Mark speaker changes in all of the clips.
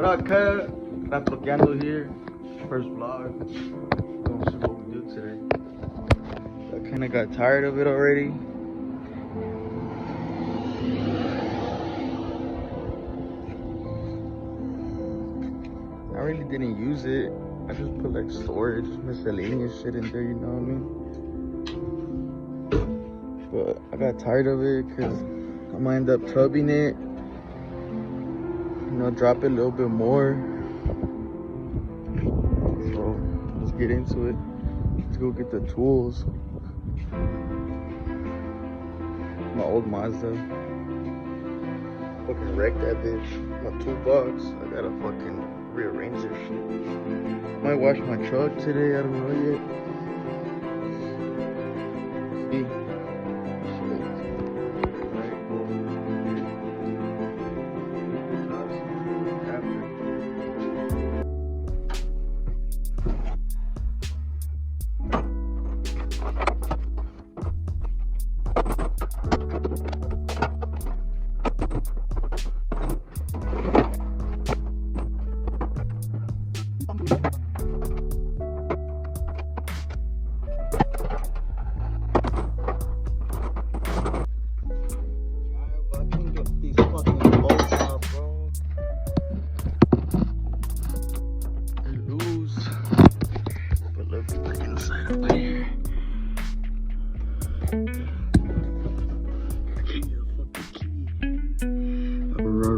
Speaker 1: What up, cuz? Ratoqueando here. First vlog. Gonna see what we do today. I kinda got tired of it already. I really didn't use it. I just put like storage, miscellaneous shit in there, you know what I mean? But I got tired of it because I'm gonna end up tubbing it. You know, drop it a little bit more. So let's get into it. Let's go get the tools. My old Mazda. Fucking wrecked that bitch. My toolbox. I gotta fucking rearrange this shit. Might wash my truck today. I don't know yet. See?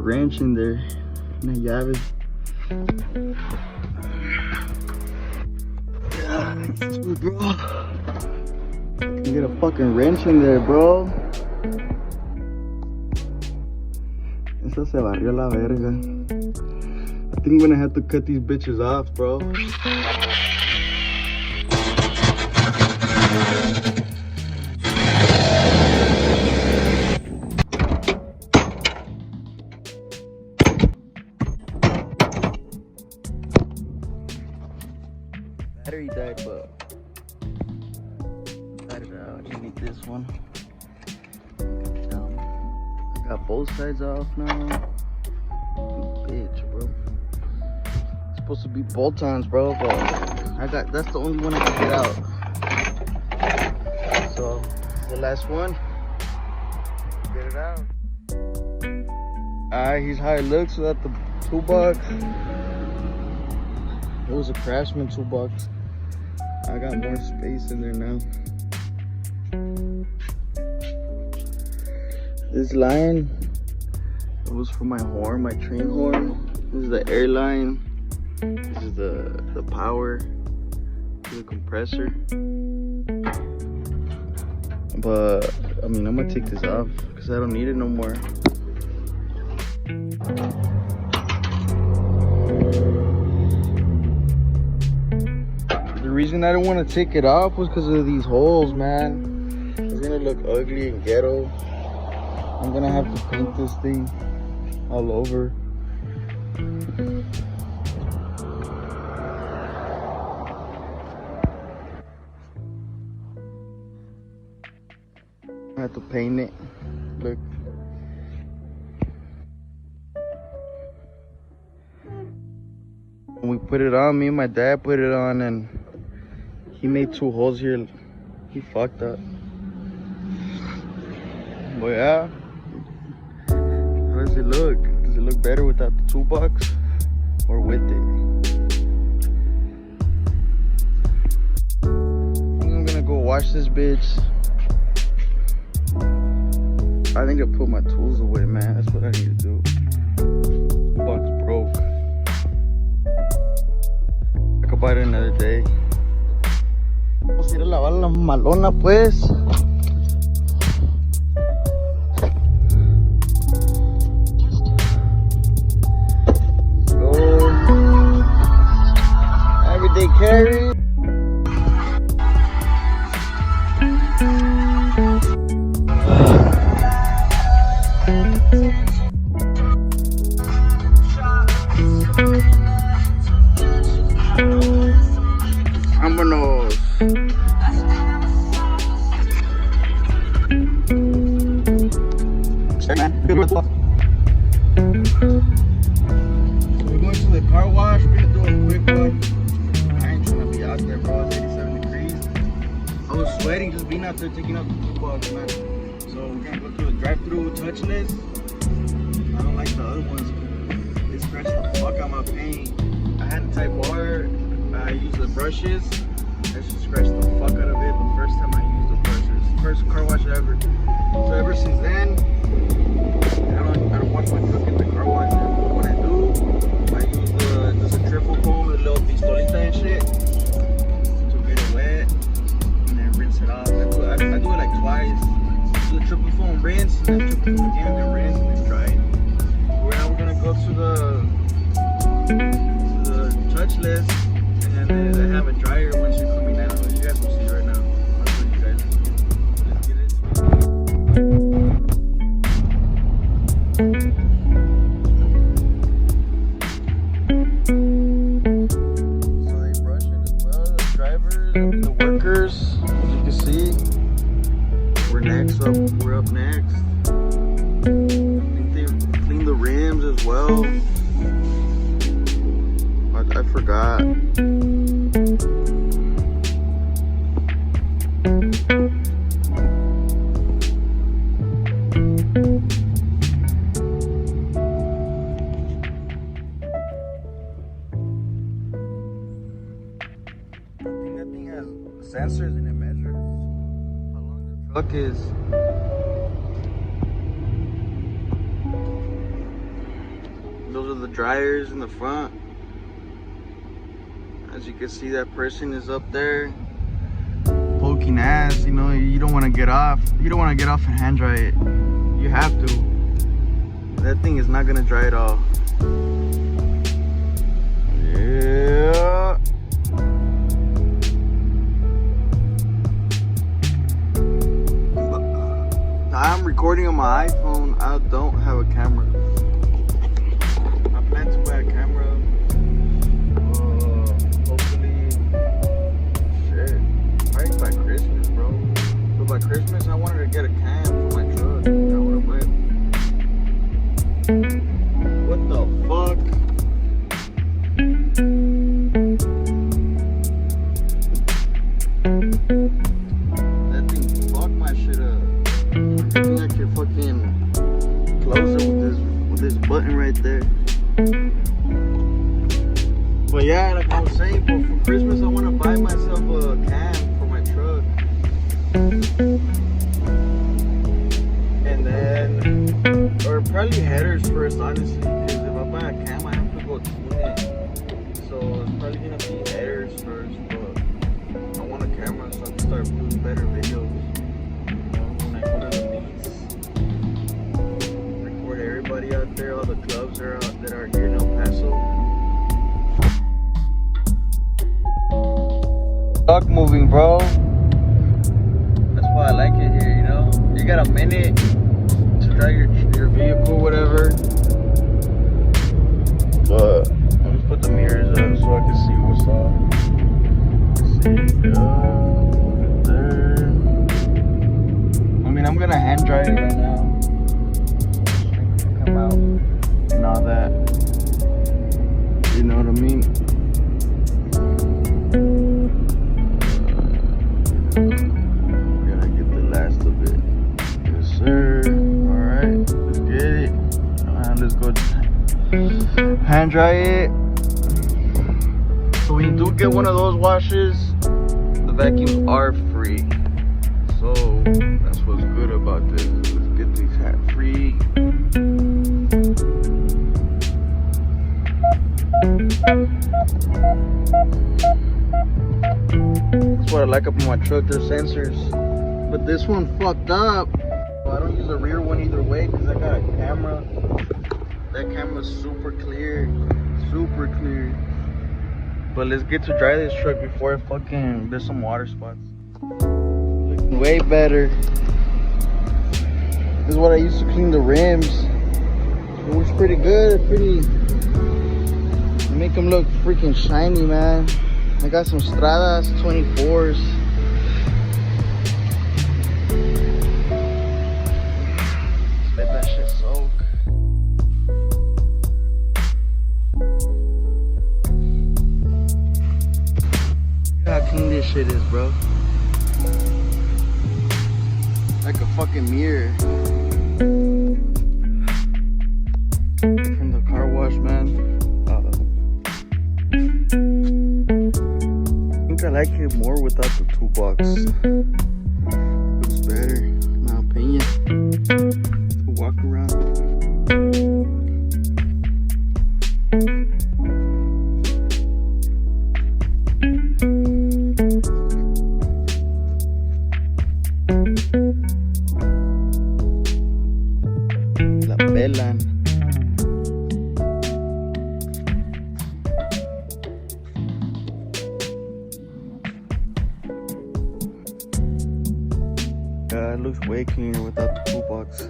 Speaker 1: Wrench in there, una llave. Dude, bro, you get a fucking wrench in there, bro. Eso se barrió la verga. I think I'm gonna have to cut these bitches off, bro. Battery died, but got it out. You need this one. I got both sides off now. Bitch, bro. It's supposed to be bolt-ons, bro, but that's the only one I can get out. So the last one. Get it out. Alright, here's how it looks without the toolbox. It was a Craftsman toolbox. I got more space in there now. This line, it was for my horn, my train horn. This is the air line. This is the power to the compressor. But I mean, I'm gonna take this off because I don't need it no more. The reason I didn't want to take it off was because of these holes, man. It's gonna look ugly and ghetto. I'm gonna have to paint this thing all over. I have to paint it. Look. When we put it on, me and my dad put it on, and he made 2 holes here. He fucked up. But yeah. How does it look? Does it look better without the toolbox or with it? I'm gonna go wash this bitch. I need to put my tools away, man. That's what I need to do. Box broke. I could buy it another day. Vamos a ir a lavar la malona, pues. Let's go. Everyday carry. Vámonos. Hey man, good luck. We're going little sweating just being out there taking out the toolbox, man. So we're gonna go through the drive-through touchless. I don't like the other ones. They scratch the fuck out my paint. I had a type R. I used the brushes. That should scratch the fuck out of it the first time I used the brushes. First car wash ever. So ever since then, I don't wash my truck in the car wash. When I do, I use just a triple comb, a little pistolita and shit to get it wet, and then rinse it off. I do it like twice. Do the triple foam rinse, and then triple foam again, then rinse, and then dry it. Now we're gonna go to the touchless, and then they have a dryer once you're coming out. You guys will see right now. I'll show you guys. Let's get it. So they brush it as well. The drivers, the workers, as you can see. We're up next. I think they clean the rims as well. I forgot. I think that thing has sensors and it measures how long the truck is. Those are the dryers in the front. As you can see, that person is up there poking ass. You know, you don't want to get off. You don't want to get off and hand dry it. You have to. That thing is not gonna dry at all. Yeah. I'm recording on my iPhone. I don't have a camera. I plan to buy a camera. By Christmas, bro. But by Christmas, I wanted to get a cam for my truck. I want to buy it. What the fuck? That thing fucked my shit up. I think I can fucking close it with this button right there. But yeah, like I was saying, for Christmas, I want to buy myself a cam. Truck, and then, or probably headers first, honestly, because if I buy a cam, I have to go tune it, so it's probably gonna be headers first. But I want a camera so I can start doing better videos. You know, when I go to the meets, record everybody out there, all the clubs that are here in El Paso. Truck moving, bro. That's why I like it here, you know. You got a minute to drive your vehicle, whatever. But I'll just put the mirrors up so I can see what's up. See, there. I mean, I'm gonna hand dry it right now. Come out and all that. You know what I mean? Hand dry it. So when you do get one of those washes, the vacuums are free. So that's what's good about this. Let's get these free. That's what I like about my truck, there's sensors. But this one fucked up. I don't use a rear one either way because I got a camera. That camera's super clear. Super clear. But let's get to dry this truck before there's some water spots. Looking way better. This is what I used to clean the rims. It looks pretty good. Make them look freaking shiny, man. I got some Stradas 24s. Let that shit soak. Look how clean this shit is, bro. fucking mirror from the car wash, man. I think I like it more without the toolbox. Looks better, in my opinion. To walk around. La pelan. It looks way cleaner without the toolbox.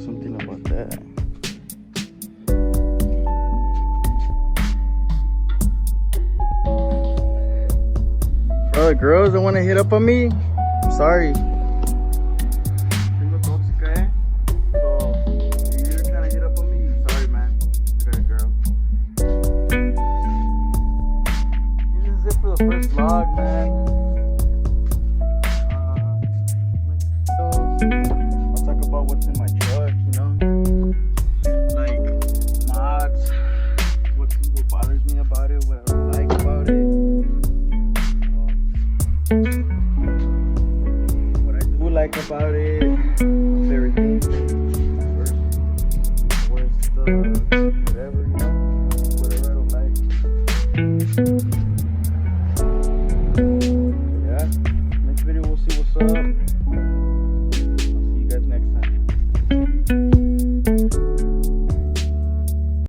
Speaker 1: Something about that. For the girls that want to hit up on me, I'm sorry. First vlog, man. I'll talk about what's in my truck, you know, like mods, what bothers me about it, what I like about it, what I do like about it.